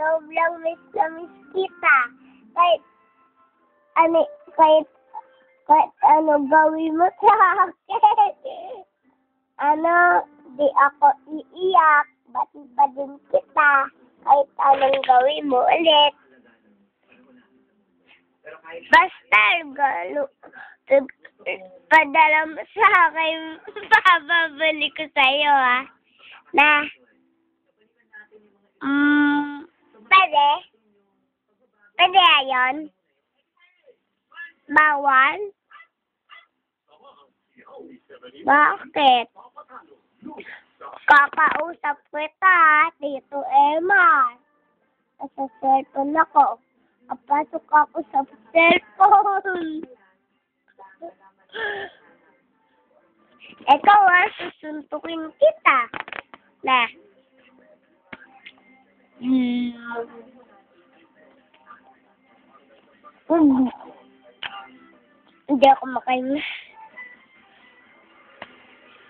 sobrang miss na miss kita. Kahit, ano, kahit ano gawin mo sa akin. Ano, di ako iiyak. Batid pa din kita. Kahit anong gawin mo ulit. Basta, padala mo sa akin, papabali ko sa'yo, ha? Na, pwede? Pwede ayon? Bawal? Bakit? Kakausap kita, Tito Emma. Sa cellphone ako. Kapasok ako sa cellphone. Ikaw, susuntukin kita. Na. Hindi ako makain.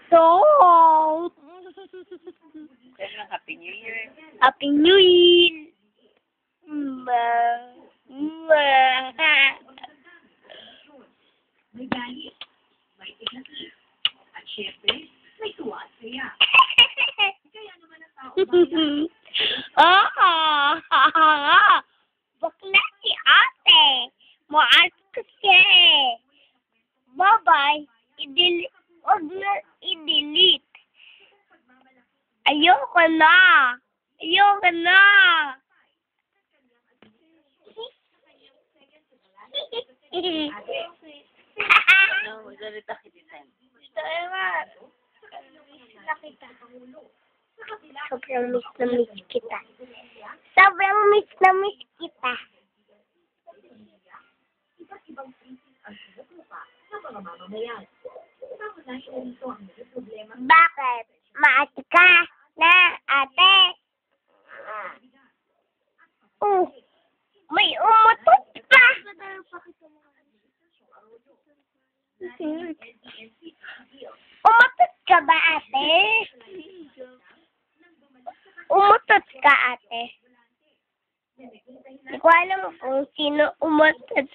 Song! Happy New Year. Happy New Year! May galit, may iglaki, at syempre, may tuwa at saya. Kaya naman ang tao Bakla si ate. Maas kasi. Bye-bye. Huwag na i-delete. Ayoko na. Ayoko na. No, magsalita kita. Gusto naman. Sobrang miss na miss kita. Sobrang miss na miss kita. Iba't ibang krisis ang sinusuka ng mga mamamayan. Pangunahin nito ang mga problema. Bakit? Maati ka na ate. May umutot pa. Umutot ka ba, ate? Umutot ka, ate? Hindi ko alam kung sino umutot.